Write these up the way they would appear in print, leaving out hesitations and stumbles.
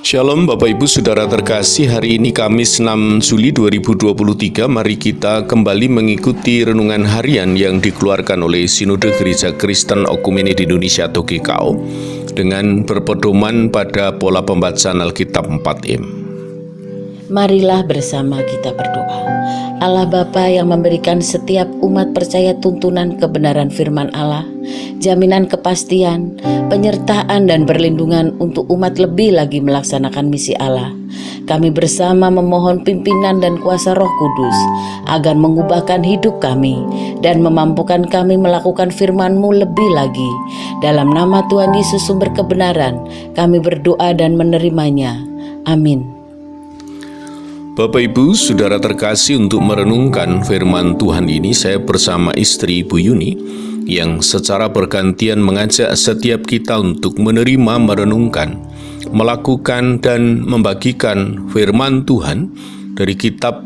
Shalom Bapak Ibu Saudara terkasih, hari ini Kamis 6 Juli 2023, mari kita kembali mengikuti renungan harian yang dikeluarkan oleh Sinode Gereja Kristen Okumene di Indonesia atau GKO dengan berpedoman pada pola pembacaan Alkitab 4M. Marilah bersama kita berdoa. Allah Bapa yang memberikan setiap umat percaya tuntunan kebenaran firman Allah, jaminan kepastian, penyertaan dan perlindungan untuk umat lebih lagi melaksanakan misi Allah. Kami bersama memohon pimpinan dan kuasa Roh Kudus agar mengubahkan hidup kami dan memampukan kami melakukan firman-Mu lebih lagi. Dalam nama Tuhan Yesus sumber kebenaran, kami berdoa dan menerimanya. Amin. Bapak Ibu Saudara terkasih, untuk merenungkan firman Tuhan ini saya bersama istri Bu Yuni yang secara bergantian mengajak setiap kita untuk menerima, merenungkan, melakukan dan membagikan firman Tuhan dari kitab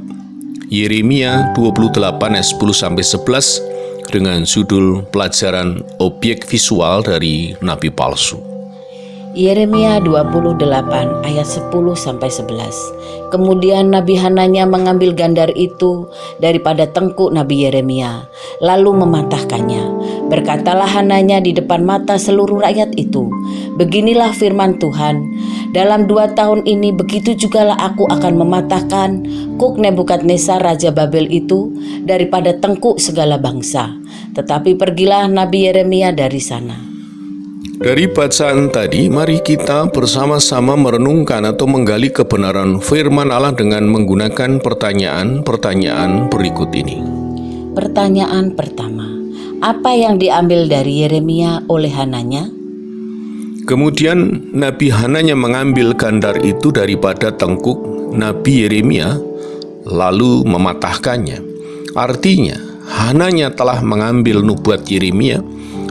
Yeremia 28 ayat 10-11 dengan judul pelajaran objek visual dari nabi palsu. Yeremia 28 ayat 10-11. Kemudian Nabi Hananya mengambil gandar itu daripada tengkuk Nabi Yeremia, lalu mematahkannya. Berkatalah Hananya di depan mata seluruh rakyat itu, beginilah firman Tuhan, dalam 2 tahun ini begitu jugalah aku akan mematahkan kuk Nebukadnezar Raja Babel itu daripada tengkuk segala bangsa. Tetapi pergilah Nabi Yeremia dari sana. Dari bacaan tadi, mari kita bersama-sama merenungkan atau menggali kebenaran firman Allah dengan menggunakan pertanyaan-pertanyaan berikut ini. Pertanyaan pertama, apa yang diambil dari Yeremia oleh Hananya? Kemudian Nabi Hananya mengambil gandar itu daripada tengkuk Nabi Yeremia, lalu mematahkannya. Artinya, Hananya telah mengambil nubuat Yeremia,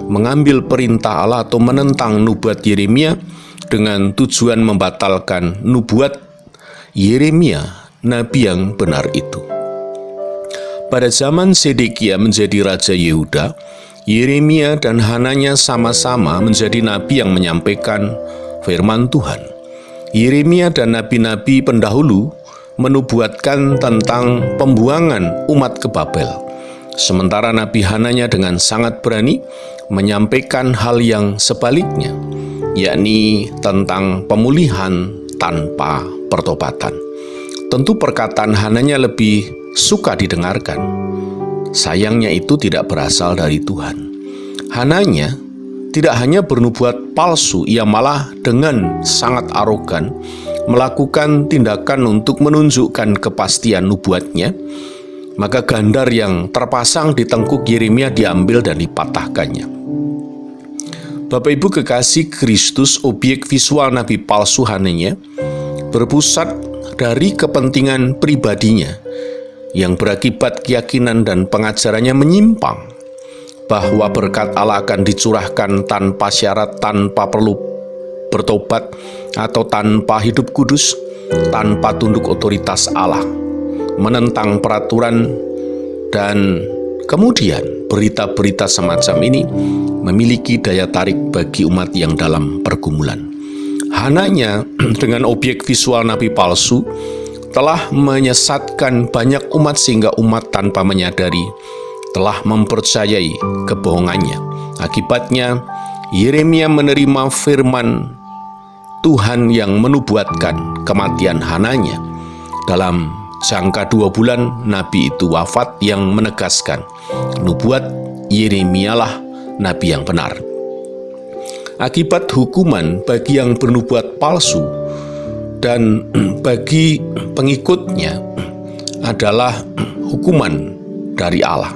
mengambil perintah Allah atau menentang nubuat Yeremia dengan tujuan membatalkan nubuat Yeremia, nabi yang benar itu. Pada zaman Sedekia menjadi Raja Yehuda, Yeremia dan Hananya sama-sama menjadi nabi yang menyampaikan firman Tuhan. Yeremia dan nabi-nabi pendahulu menubuatkan tentang pembuangan umat ke Babel. Sementara Nabi Hananya dengan sangat berani menyampaikan hal yang sebaliknya, yakni tentang pemulihan tanpa pertobatan. Tentu perkataan Hananya lebih suka didengarkan. Sayangnya itu tidak berasal dari Tuhan. Hananya tidak hanya bernubuat palsu, ia malah dengan sangat arogan melakukan tindakan untuk menunjukkan kepastian nubuatnya. Maka gandar yang terpasang di tengkuk Yeremia diambil dan dipatahkannya. Bapak Ibu kekasih Kristus, objek visual nabi palsu Hananya berpusat dari kepentingan pribadinya yang berakibat keyakinan dan pengajarannya menyimpang bahwa berkat Allah akan dicurahkan tanpa syarat, tanpa perlu bertobat atau tanpa hidup kudus, tanpa tunduk otoritas Allah, menentang peraturan, dan kemudian berita-berita semacam ini memiliki daya tarik bagi umat yang dalam pergumulan. Hananya dengan objek visual nabi palsu telah menyesatkan banyak umat sehingga umat tanpa menyadari telah mempercayai kebohongannya. Akibatnya Yeremia menerima firman Tuhan yang menubuatkan kematian Hananya. Dalam jangka 2 bulan, nabi itu wafat, yang menegaskan nubuat Yeremialah nabi yang benar. Akibat hukuman bagi yang bernubuat palsu dan bagi pengikutnya adalah hukuman dari Allah.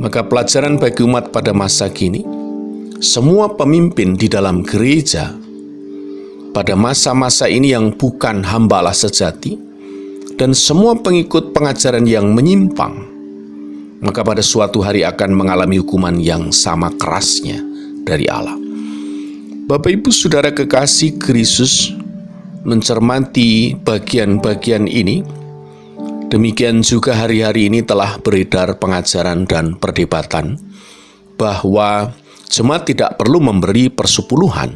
Maka pelajaran bagi umat pada masa kini, semua pemimpin di dalam gereja pada masa-masa ini yang bukan hamba Allah sejati, dan semua pengikut pengajaran yang menyimpang, maka pada suatu hari akan mengalami hukuman yang sama kerasnya dari Allah. Bapak Ibu Saudara kekasih Kristus, mencermati bagian-bagian ini, demikian juga hari-hari ini telah beredar pengajaran dan perdebatan bahwa jemaat tidak perlu memberi persepuluhan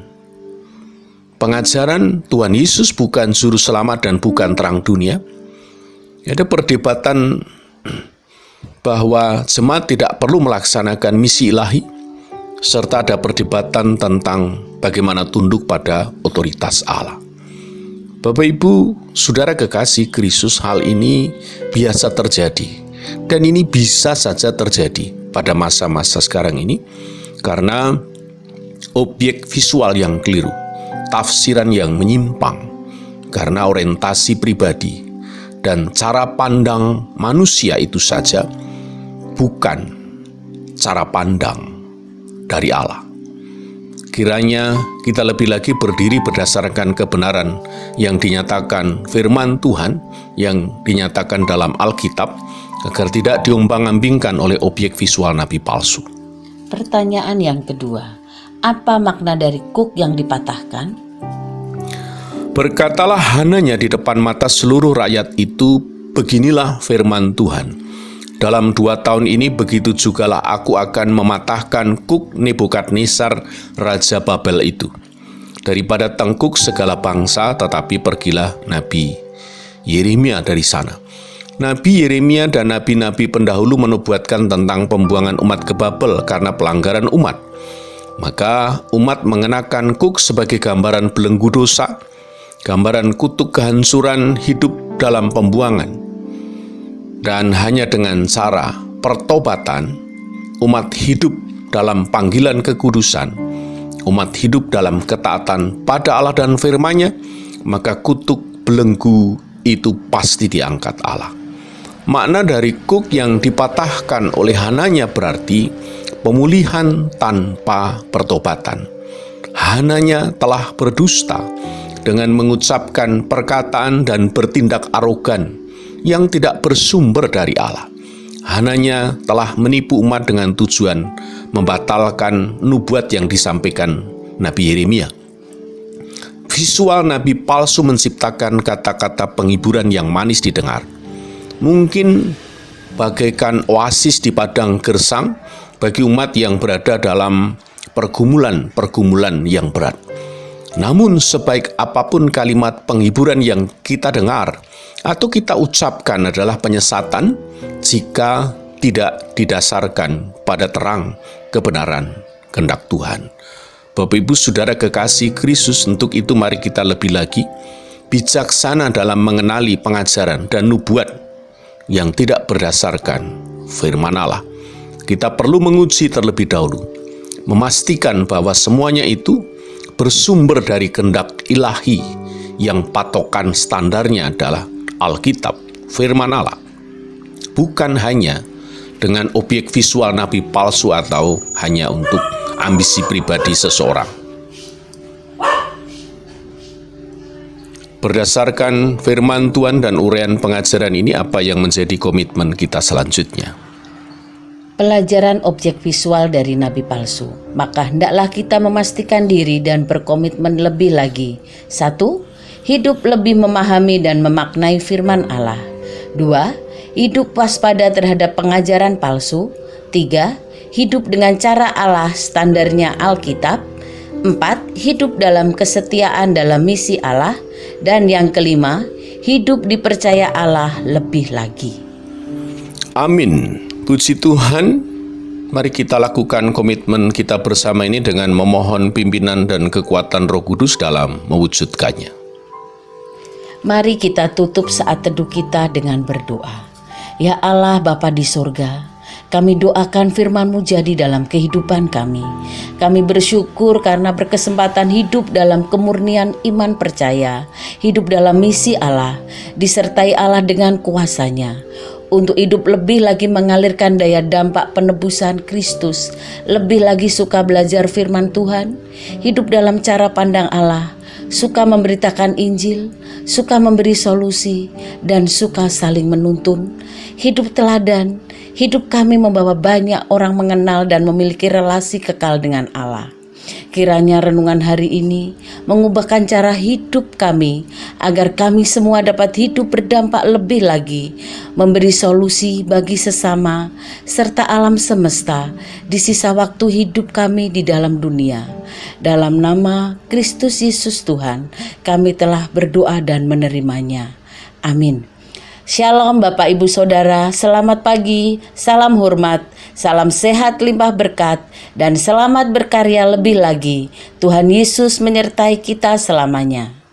pengajaran Tuhan Yesus bukan juru selamat dan bukan terang dunia. Ada perdebatan bahwa jemaat tidak perlu melaksanakan misi ilahi, serta ada perdebatan tentang bagaimana tunduk pada otoritas Allah. Bapak Ibu, saudara kekasih Kristus, hal ini biasa terjadi. Dan ini bisa saja terjadi pada masa-masa sekarang ini karena objek visual yang keliru, tafsiran yang menyimpang, karena orientasi pribadi dan cara pandang manusia itu saja bukan cara pandang dari Allah. Kiranya kita lebih lagi berdiri berdasarkan kebenaran yang dinyatakan firman Tuhan, yang dinyatakan dalam Alkitab, agar tidak diombang-ambingkan oleh objek visual nabi palsu. Pertanyaan yang kedua, apa makna dari kuk yang dipatahkan? Berkatalah Hananya di depan mata seluruh rakyat itu, beginilah firman Tuhan. Dalam 2 tahun ini begitu jugalah aku akan mematahkan kuk Nebukadnezar Raja Babel itu. Daripada tengkuk segala bangsa, tetapi pergilah Nabi Yeremia dari sana. Nabi Yeremia dan nabi-nabi pendahulu menubuatkan tentang pembuangan umat ke Babel karena pelanggaran umat. Maka umat mengenakan kuk sebagai gambaran belenggu dosa, gambaran kutuk kehancuran hidup dalam pembuangan. Dan hanya dengan cara pertobatan, umat hidup dalam panggilan kekudusan, umat hidup dalam ketaatan pada Allah dan firman-Nya, maka kutuk belenggu itu pasti diangkat Allah. Makna dari kuk yang dipatahkan oleh Hananya berarti pemulihan tanpa pertobatan. Hananya telah berdusta dengan mengucapkan perkataan dan bertindak arogan yang tidak bersumber dari Allah. Hananya telah menipu umat dengan tujuan membatalkan nubuat yang disampaikan Nabi Yeremia. Visual nabi palsu menciptakan kata-kata penghiburan yang manis didengar. Mungkin bagaikan oasis di padang gersang bagi umat yang berada dalam pergumulan-pergumulan yang berat. Namun sebaik apapun kalimat penghiburan yang kita dengar atau kita ucapkan adalah penyesatan jika tidak didasarkan pada terang kebenaran kehendak Tuhan. Bapak Ibu Saudara kekasih Kristus, untuk itu mari kita lebih lagi bijaksana dalam mengenali pengajaran dan nubuat yang tidak berdasarkan firman Allah. Kita perlu menguji terlebih dahulu, memastikan bahwa semuanya itu bersumber dari kehendak ilahi yang patokan standarnya adalah Alkitab, firman Allah. Bukan hanya dengan objek visual nabi palsu atau hanya untuk ambisi pribadi seseorang. Berdasarkan firman Tuhan dan uraian pengajaran ini, apa yang menjadi komitmen kita selanjutnya? Pelajaran objek visual dari nabi palsu. Maka hendaklah kita memastikan diri dan berkomitmen lebih lagi. 1. Hidup lebih memahami dan memaknai firman Allah. 2. Hidup waspada terhadap pengajaran palsu. 3. Hidup dengan cara Allah, standarnya Alkitab. 4. Hidup dalam kesetiaan dalam misi Allah. Dan yang kelima, hidup dipercaya Allah lebih lagi. Amin. Puji Tuhan, mari kita lakukan komitmen kita bersama ini dengan memohon pimpinan dan kekuatan Roh Kudus dalam mewujudkannya. Mari kita tutup saat teduh kita dengan berdoa. Ya Allah Bapa di surga, kami doakan firman-Mu jadi dalam kehidupan kami. Kami bersyukur karena berkesempatan hidup dalam kemurnian iman percaya, hidup dalam misi Allah, disertai Allah dengan kuasa-Nya. Untuk hidup lebih lagi mengalirkan daya dampak penebusan Kristus, lebih lagi suka belajar firman Tuhan, hidup dalam cara pandang Allah, suka memberitakan Injil, suka memberi solusi, dan suka saling menuntun. Hidup teladan, hidup kami membawa banyak orang mengenal dan memiliki relasi kekal dengan Allah. Kiranya renungan hari ini mengubahkan cara hidup kami, agar kami semua dapat hidup berdampak lebih lagi, memberi solusi bagi sesama, serta alam semesta di sisa waktu hidup kami di dalam dunia. Dalam nama Kristus Yesus Tuhan, kami telah berdoa dan menerimanya. Amin. Shalom Bapak Ibu Saudara, selamat pagi, salam hormat, salam sehat limpah berkat, dan selamat berkarya lebih lagi. Tuhan Yesus menyertai kita selamanya.